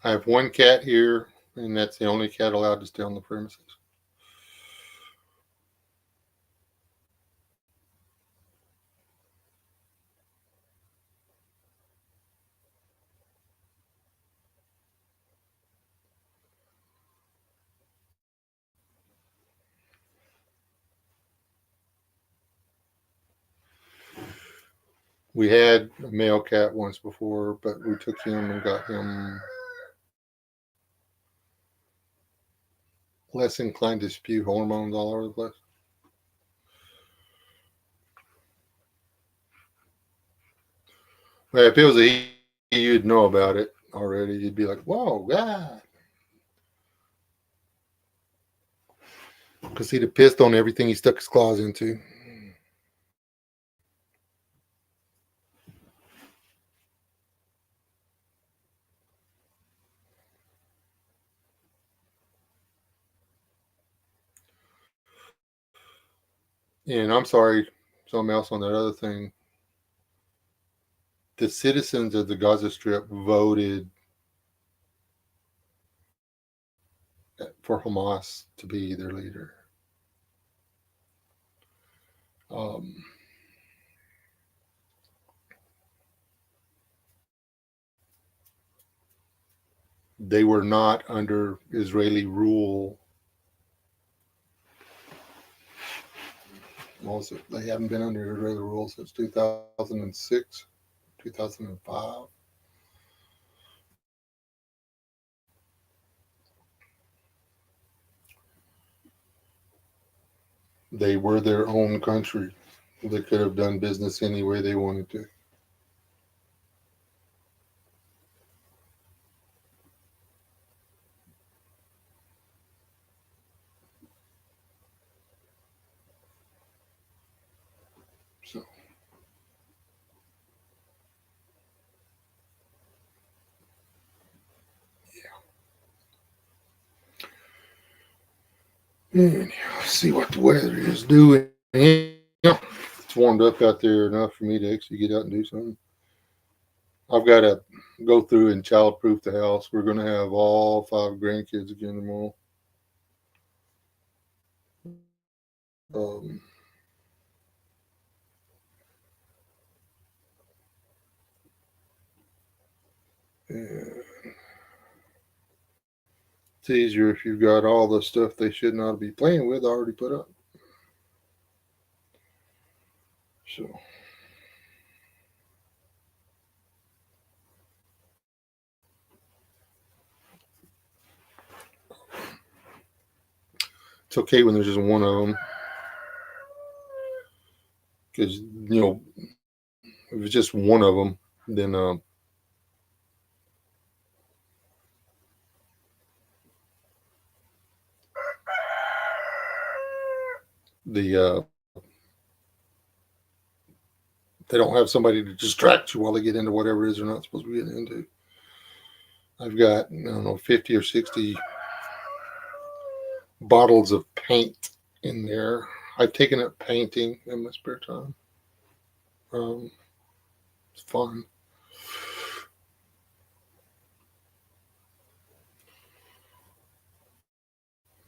I have one cat here, and that's the only cat allowed to stay on the premises. We had a male cat once before, but we took him and got him less inclined to spew hormones all over the place. But if it was a he, you'd know about it already. You'd be like, whoa, God. Because he'd have pissed on everything he stuck his claws into. And I'm sorry, something else on that other thing. The citizens of the Gaza Strip voted for Hamas to be their leader. Um, they were not under Israeli rule. Also, they haven't been under Israeli rule since 2006, 2005. They were their own country. They could have done business any way they wanted to. So, anyhow, see what the weather is doing. Yeah, it's warmed up out there enough for me to actually get out and do something. I've got to go through and childproof the house. We're going to have all 5 grandkids again tomorrow. Um, and it's easier if you've got all the stuff they should not be playing with already put up. So, it's okay when there's just one of them. Because, if it's just one of them, then the they don't have somebody to distract you while they get into whatever it is they're not supposed to be getting into. I've got, I don't know, 50 or 60 bottles of paint in there. I've taken up painting in my spare time. It's fun.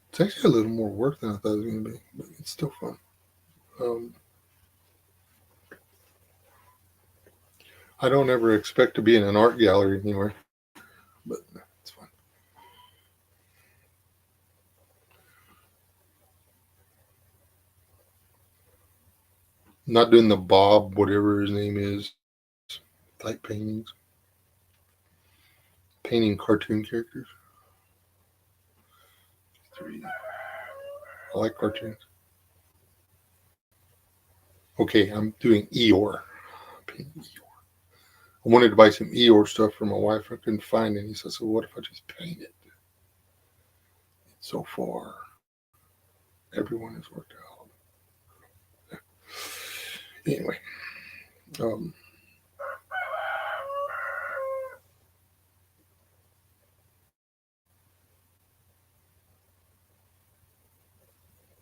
It's actually a little more work than I thought it was going to be, but it's still fun. I don't ever expect to be in an art gallery anywhere, but it's fun. I'm not doing the Bob, whatever his name is, type paintings. Painting cartoon characters. I like cartoons. Okay, I'm doing Eeyore. I wanted to buy some Eeyore stuff for my wife. I couldn't find any, so I said, what if I just paint it? So far, everyone has worked out. Anyway,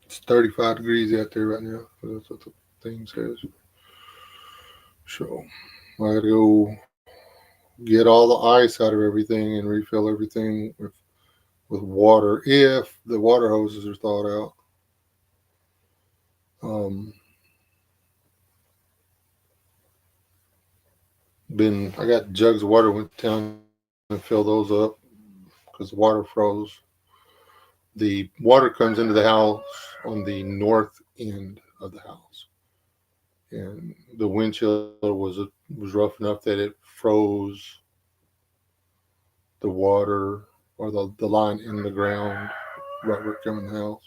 it's 35 degrees out there right now. That's what the thing says. So I got to go get all the ice out of everything and refill everything with water if the water hoses are thawed out. I got jugs of water, went down and filled those up because the water froze. The water comes into the house on the north end of the house, and the wind chiller was It was rough enough that it froze the water or the line in the ground right where it came in the house.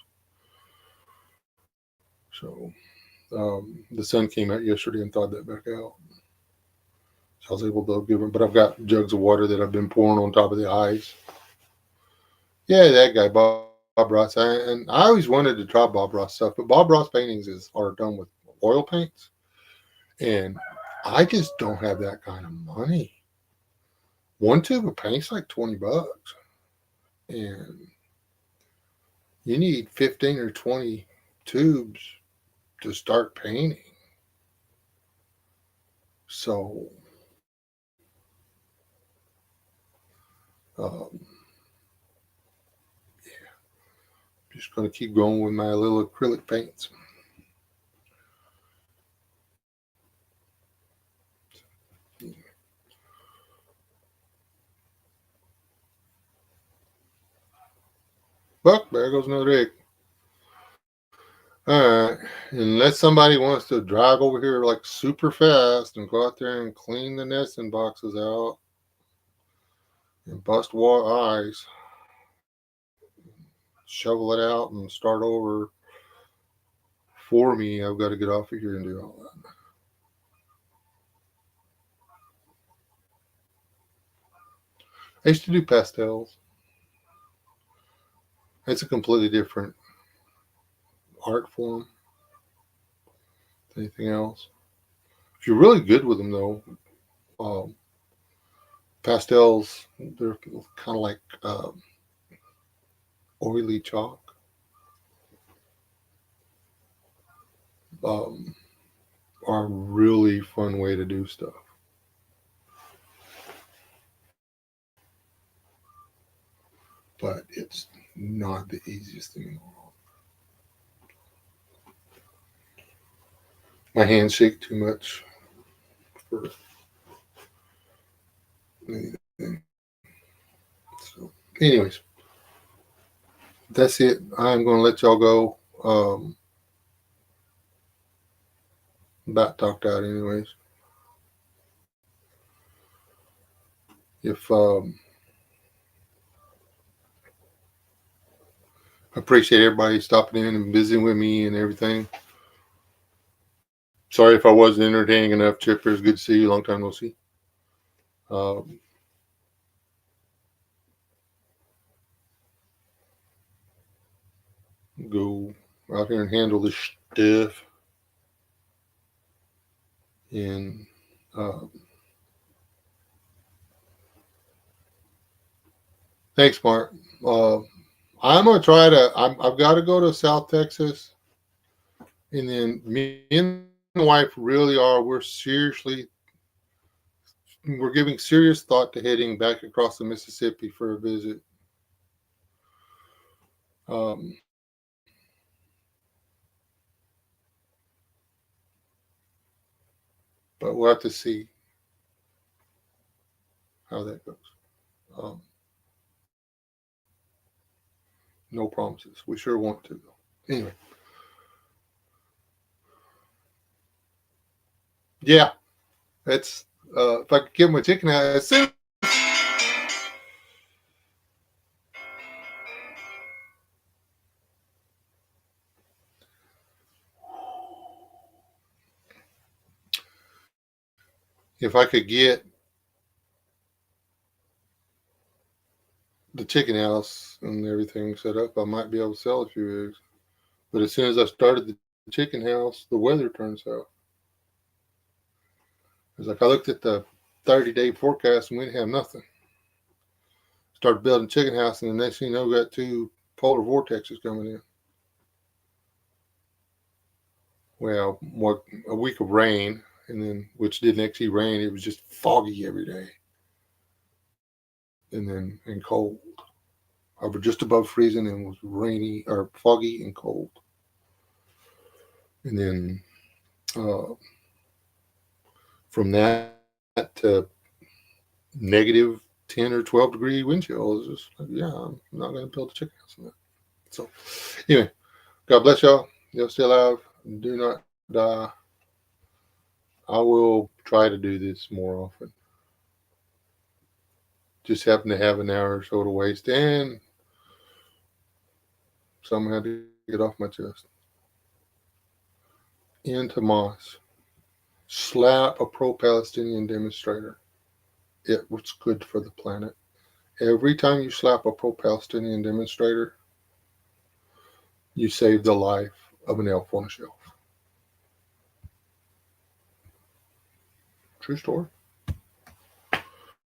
So the sun came out yesterday and thawed that back out. So I was able to give them, but I've got jugs of water that I've been pouring on top of the ice. Yeah, that guy, Bob Ross. And I always wanted to try Bob Ross stuff, but Bob Ross paintings are done with oil paints. And I just don't have that kind of money. One tube of paint's like $20. And you need 15 or 20 tubes to start painting. So, um, just going to keep going with my little acrylic paints. But there goes another egg. All right. Unless somebody wants to drive over here like super fast and go out there and clean the nesting boxes out and bust wall ice, shovel it out and start over for me, I've got to get off of here and do all that. I used to do pastels. It's a completely different art form than anything else. If you're really good with them, though, um, pastels, they're kind of like oily chalk. Um, are a really fun way to do stuff. But it's not the easiest thing in the world. My hands shake too much for anything. So, anyways, that's it. I'm going to let y'all go. About talked out, anyways. If I appreciate everybody stopping in and visiting with me and everything. Sorry if I wasn't entertaining enough, Chipper. It's good to see you. Long time no see. Um, go out here and handle this stuff. And thanks, Mark. I'm gonna try to. I've got to go to South Texas, and then me and the wife really are. We're giving serious thought to heading back across the Mississippi for a visit. Um, but we'll have to see how that goes. Um, no promises. We sure want to, though. Anyway, yeah, that's if I could give my chicken out as soon. If I could get the chicken house and everything set up, I might be able to sell a few eggs. But as soon as I started the chicken house, the weather turned south. It's like I looked at the 30-day forecast and we didn't have nothing. Started building chicken house, and the next thing you know, we got two polar vortexes coming in. Well, a week of rain, and then which didn't actually rain. It was just foggy every day, and cold. I was just above freezing and was rainy or foggy and cold. And then uh, from that to negative 10 or 12 degree wind chill is just like, yeah, I'm not going to build a chicken house in that. So, anyway, God bless y'all. You're still alive. Do not die. I will try to do this more often. Just happen to have an hour or so to waste and somehow to get off my chest. Into Moss. Slap a pro Palestinian demonstrator. It was good for the planet. Every time you slap a pro Palestinian demonstrator, you save the life of an elf on a shelf. True story.